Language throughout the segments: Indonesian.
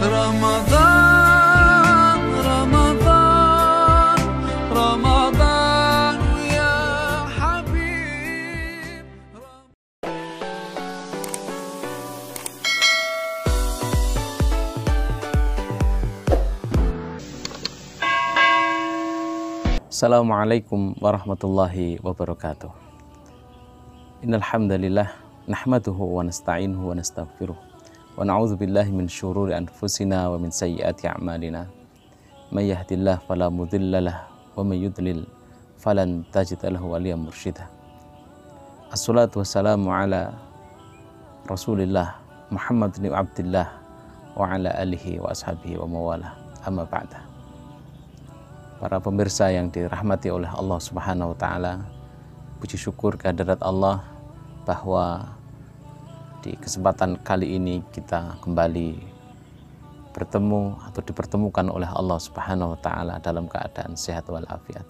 رمضان رمضان رمضان يا حبيب. Assalamualaikum warahmatullahi wabarakatuh. Innal hamdalillah nahmaduhu wa nasta'inuhu wa nastaghfiruh wa na'udzu billahi min syururi anfusina wa min sayyiati a'malina. May yahdihillahu fala mudhillalah wa may yudlil falan tajid lahu waliyyan mursyida. Assalatu wassalamu ala Rasulillah Muhammad bin Abdillah wa ala alihi wa ashabihi wa mawalah. Amma ba'da. Para pemirsa yang dirahmati oleh Allah Subhanahu wa taala, puji syukur kehadirat Allah bahwa di kesempatan kali ini kita kembali bertemu atau dipertemukan oleh Allah Subhanahu wa taala dalam keadaan sehat walafiat.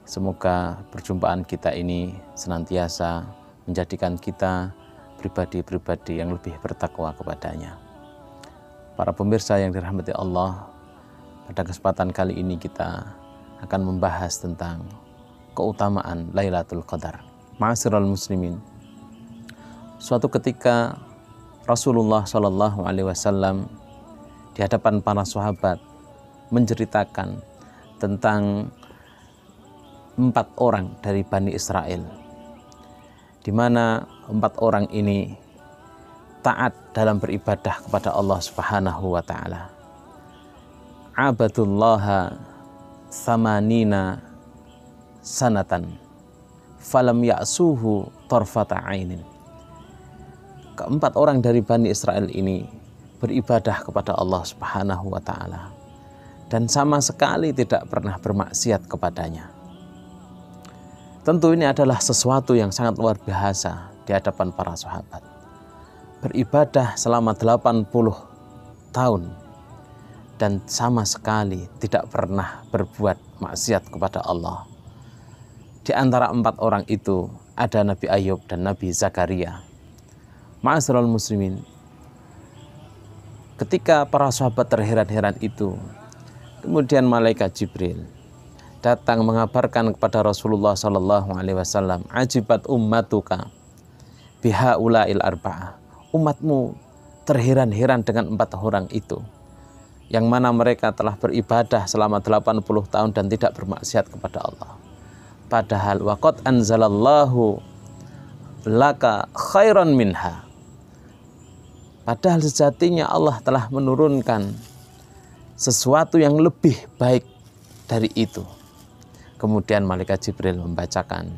Semoga perjumpaan kita ini senantiasa menjadikan kita pribadi-pribadi yang lebih bertakwa kepadanya. Para pemirsa yang dirahmati Allah, pada kesempatan kali ini kita akan membahas tentang keutamaan Lailatul Qadar. Ma'asyiral muslimin, suatu ketika Rasulullah SAW di hadapan para sahabat menceritakan tentang 4 orang dari Bani Israel, di mana 4 orang ini taat dalam beribadah kepada Allah Subhanahu wa taala. Abadullaha samanina sanatan falam ya'suhu tarfata ainin. Keempat orang dari Bani Israel ini beribadah kepada Allah Subhanahu wa taala dan sama sekali tidak pernah bermaksiat kepadanya. Tentu ini adalah sesuatu yang sangat luar biasa di hadapan para sahabat. Beribadah selama 80 tahun dan sama sekali tidak pernah berbuat maksiat kepada Allah. Di antara 4 orang itu ada Nabi Ayub dan Nabi Zakaria. Ma'asyiral muslimin, ketika para sahabat terheran-heran itu, kemudian malaikat Jibril datang mengabarkan kepada Rasulullah SAW, ajibat ummatuka bihaula'il arba'ah. Umatmu terheran-heran dengan 4 orang itu, yang mana mereka telah beribadah selama 80 tahun dan tidak bermaksiat kepada Allah. Padahal waqad anzalallahu laka khairan minha. Padahal sejatinya Allah telah menurunkan sesuatu yang lebih baik dari itu. Kemudian malaikat Jibril membacakan,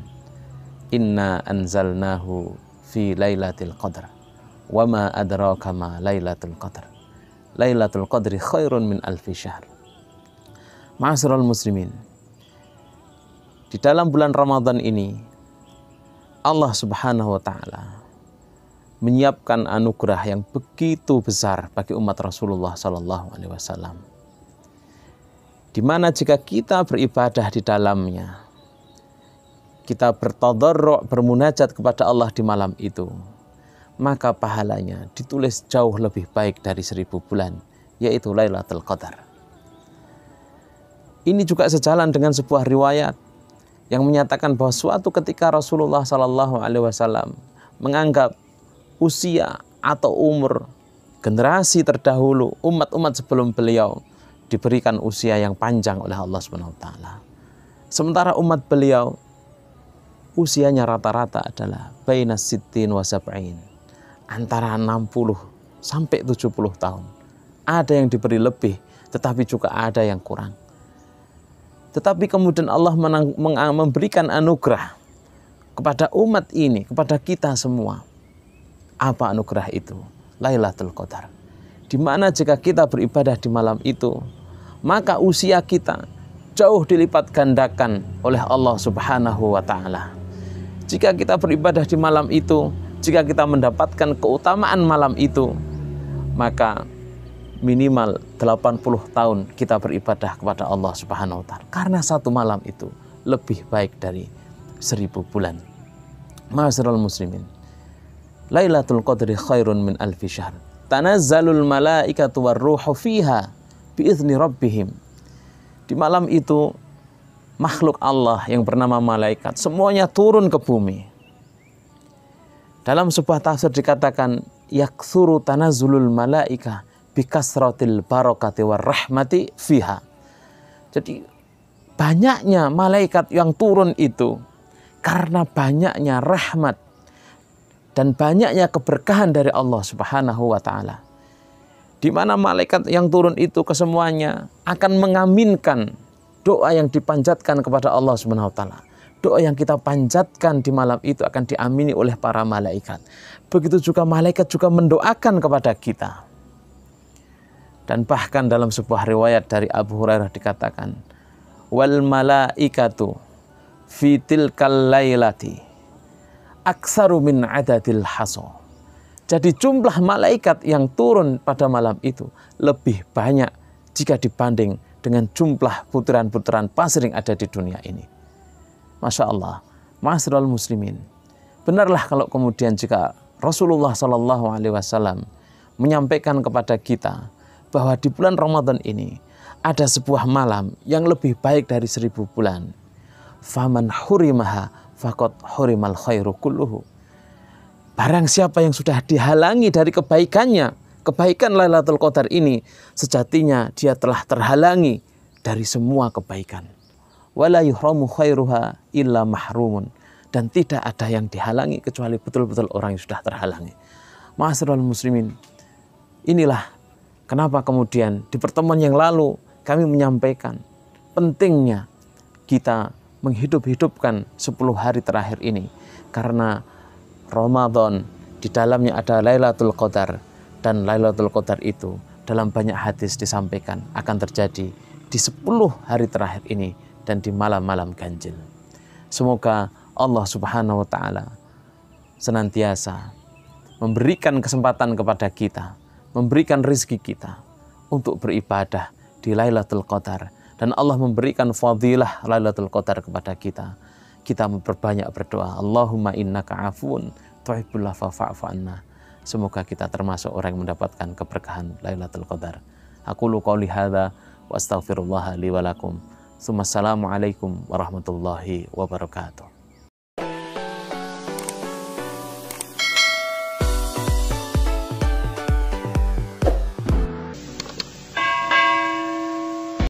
inna anzalnahu fi lailatul qadar wa ma adraka ma lailatul qadar. Lailatul Qadri khairun min alfi syahr. Ma'asyiral muslimin, di dalam bulan Ramadan ini Allah Subhanahu wa taala menyiapkan anugerah yang begitu besar bagi umat Rasulullah sallallahu alaihi wasallam. Di mana jika kita beribadah di dalamnya, kita bertadarru', bermunajat kepada Allah di malam itu, maka pahalanya ditulis jauh lebih baik dari 1000 bulan, yaitu Lailatul Qadar. Ini juga sejalan dengan sebuah riwayat yang menyatakan bahwa suatu ketika Rasulullah SAW menganggap usia atau umur generasi terdahulu, umat-umat sebelum beliau diberikan usia yang panjang oleh Allah SWT. Sementara umat beliau usianya rata-rata adalah baina sittin wa sab'in, antara 60 sampai 70 tahun. Ada yang diberi lebih, tetapi juga ada yang kurang. Tetapi kemudian Allah memberikan anugerah kepada umat ini, kepada kita semua. Apa anugerah itu? Lailatul Qadar. Di mana jika kita beribadah di malam itu, maka usia kita jauh dilipat gandakan oleh Allah Subhanahu wa taala. Jika kita beribadah di malam itu, jika kita mendapatkan keutamaan malam itu, maka minimal 80 tahun kita beribadah kepada Allah Subhanahu wa taala. Karena satu malam itu lebih baik dari 1000 bulan. Ma'asyiral muslimin, Lailatul Qadri khairun min alfi syahr. tanazzalul malaikatu warruhu fiha biizni rabbihim. Di malam itu makhluk Allah yang bernama malaikat semuanya turun ke bumi. Dalam sebuah tafsir dikatakan yaktsuru tanazzulul malaika bikasratil barakati warahmati fiha. Jadi banyaknya malaikat yang turun itu karena banyaknya rahmat dan banyaknya keberkahan dari Allah Subhanahu wa taala. Di mana malaikat yang turun itu kesemuanya akan mengaminkan doa yang dipanjatkan kepada Allah Subhanahu wa taala. Doa yang kita panjatkan di malam itu akan diamini oleh para malaikat. Begitu juga malaikat juga mendoakan kepada kita. Dan bahkan dalam sebuah riwayat dari Abu Hurairah dikatakan, wal malaikatu fi tilkal lailati aktsaru min adadil haso. Jadi jumlah malaikat yang turun pada malam itu lebih banyak jika dibanding dengan jumlah butiran-butiran pasir yang ada di dunia ini. Masya Allah, ma'asyiral muslimin. Benarlah kalau kemudian jika Rasulullah SAW menyampaikan kepada kita bahwa di bulan Ramadan ini ada sebuah malam yang lebih baik dari 1000 bulan. Faman hurimaha faqad hurimal khairu kulluhu. Barang siapa yang sudah dihalangi dari kebaikannya, kebaikan Lailatul Qadar ini, sejatinya dia telah terhalangi dari semua kebaikan. Wala yuhramu khairuha illa mahrumun. Dan tidak ada yang dihalangi kecuali betul-betul orang yang sudah terhalangi. Ma'asyiral muslimin, inilah kenapa kemudian di pertemuan yang lalu kami menyampaikan pentingnya kita menghidup-hidupkan 10 hari terakhir ini. Karena Ramadan di dalamnya ada Lailatul Qadar. Dan Lailatul Qadar itu dalam banyak hadis disampaikan akan terjadi di 10 hari terakhir ini dan di malam-malam ganjil. Semoga Allah Subhanahu wa taala senantiasa memberikan kesempatan kepada kita, memberikan rezeki kita untuk beribadah di Lailatul Qadar, dan Allah memberikan fadilah Lailatul Qadar kepada kita. Kita memperbanyak berdoa, Allahumma innaka afun tuhibbul afwa fa'fu anna. Semoga kita termasuk orang yang mendapatkan keberkahan Lailatul Qadar. Aqulu qouli hadza wa astaghfirullah li wa lakum. Assalamualaikum warahmatullahi wabarakatuh.